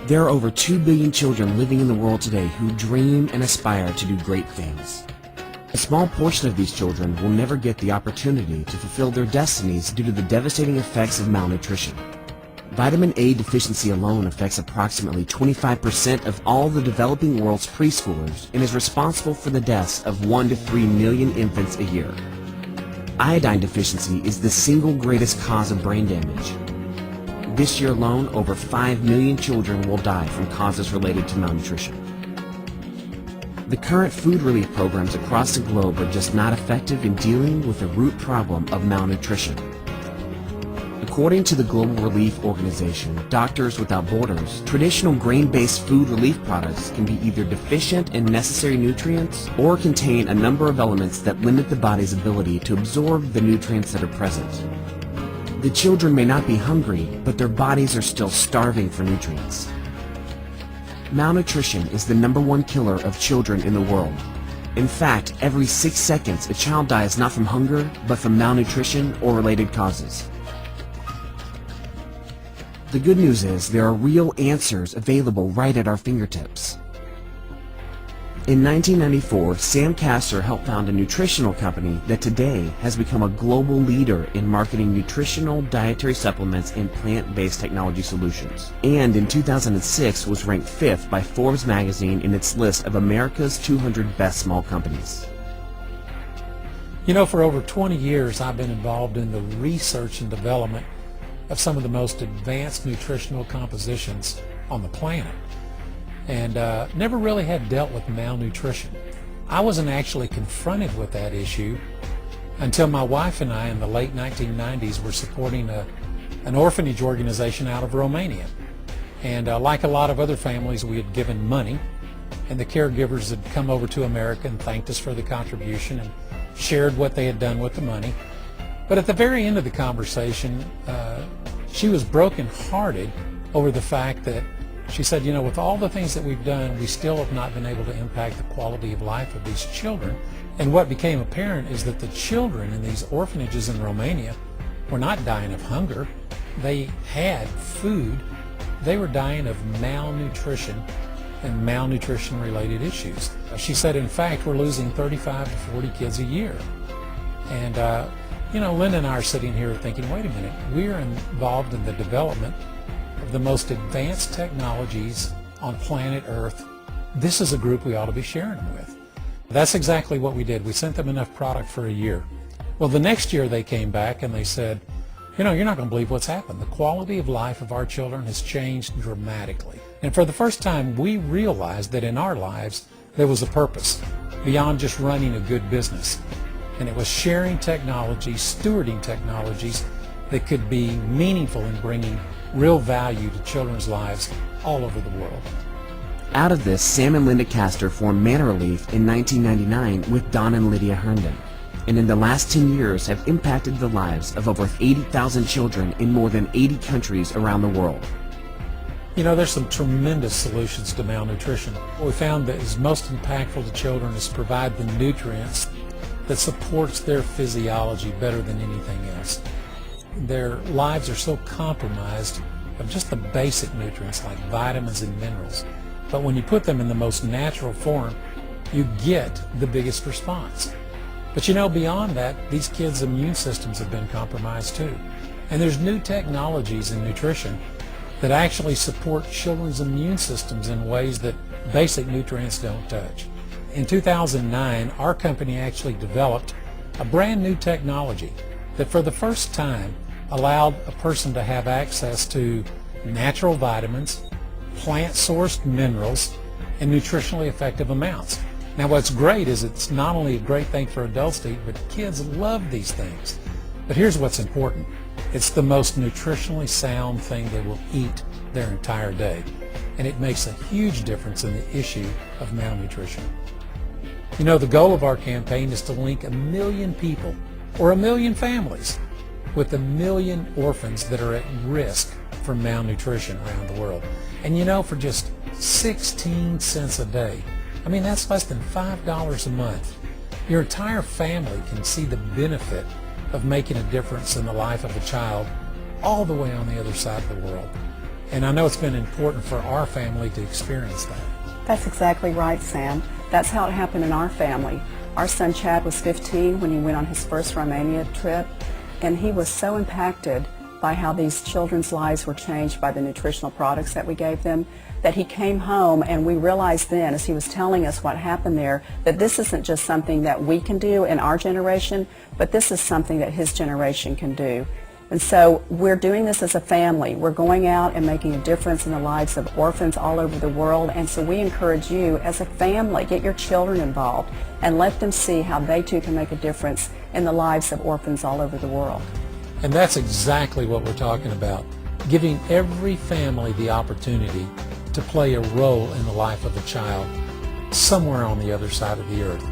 There are over 2 billion children living in the world today who dream and aspire to do great things. A small portion of these children will never get the opportunity to fulfill their destinies due to the devastating effects of malnutrition. Vitamin A deficiency alone affects approximately 25% of all the developing world's preschoolers and is responsible for the deaths of 1 to 3 million infants a year. Iodine deficiency is the single greatest cause of brain damage. This year alone, over 5 million children will die from causes related to malnutrition. The current food relief programs across the globe are just not effective in dealing with the root problem of malnutrition. According to the Global Relief Organization, Doctors Without Borders, traditional grain-based food relief products can be either deficient in necessary nutrients or contain a number of elements that limit the body's ability to absorb the nutrients that are present. The children may not be hungry, but their bodies are still starving for nutrients. Malnutrition is the #1 killer of children in the world. In fact, every 6 seconds a child dies not from hunger, but from malnutrition or related causes. The good news is there are real answers available right at our fingertips. In 1994, Sam Castor helped found a nutritional company that today has become a global leader in marketing nutritional dietary supplements and plant-based technology solutions. And in 2006 was ranked 5th by Forbes magazine in its list of America's 200 best small companies. You know, for over 20 years I've been involved in the research and development of some of the most advanced nutritional compositions on the planet, and never really had dealt with malnutrition. I wasn't actually confronted with that issue until my wife and I in the late 1990s were supporting an orphanage organization out of Romania. And like a lot of other families, we had given money, and the caregivers had come over to America and thanked us for the contribution and shared what they had done with the money. But at the very end of the conversation, she was brokenhearted over the fact that she said, you know, with all the things that we've done, we still have not been able to impact the quality of life of these children. And what became apparent is that the children in these orphanages in Romania were not dying of hunger. They had food. They were dying of malnutrition and malnutrition-related issues. She said, in fact, we're losing 35 to 40 kids a year. And, you know, Linda and I are sitting here thinking, wait a minute, we're involved in the development of the most advanced technologies on planet Earth. This is a group we ought to be sharing them with. That's exactly what we did. We sent them enough product for a year. Well, the next year they came back and they said, you know, you're not going to believe what's happened. The quality of life of our children has changed dramatically. And for the first time, we realized that in our lives there was a purpose beyond just running a good business. And it was sharing technologies, stewarding technologies that could be meaningful in bringing real value to children's lives all over the world. Out of this, Sam and Linda Castor formed MannaRelief in 1999 with Don and Lydia Herndon, and in the last 10 years have impacted the lives of over 80,000 children in more than 80 countries around the world. You know, there's some tremendous solutions to malnutrition. What we found that is most impactful to children is to provide the nutrients that supports their physiology better than anything else. Their lives are so compromised of just the basic nutrients like vitamins and minerals. But when you put them in the most natural form, you get the biggest response. But you know, beyond that, these kids' immune systems have been compromised too. And there's new technologies in nutrition that actually support children's immune systems in ways that basic nutrients don't touch. In 2009, our company actually developed a brand new technology that for the first time allowed a person to have access to natural vitamins, plant-sourced minerals, and nutritionally effective amounts. Now what's great is it's not only a great thing for adults to eat, but kids love these things. But here's what's important. It's the most nutritionally sound thing they will eat their entire day. And it makes a huge difference in the issue of malnutrition. You know, the goal of our campaign is to link 1 million people or 1 million families with 1 million orphans that are at risk for malnutrition around the world. And you know, for just 16 cents a day, I mean, that's less than $5 a month, your entire family can see the benefit of making a difference in the life of a child all the way on the other side of the world. And I know it's been important for our family to experience that. That's exactly right, Sam. That's how it happened in our family. Our son Chad was 15 when he went on his first Romania trip, and he was so impacted by how these children's lives were changed by the nutritional products that we gave them, that he came home, and we realized then, as he was telling us what happened there, that this isn't just something that we can do in our generation, but this is something that his generation can do. And so we're doing this as a family. We're going out and making a difference in the lives of orphans all over the world, and so we encourage you as a family, get your children involved and let them see how they too can make a difference in the lives of orphans all over the world. And that's exactly what we're talking about, giving every family the opportunity to play a role in the life of a child somewhere on the other side of the earth.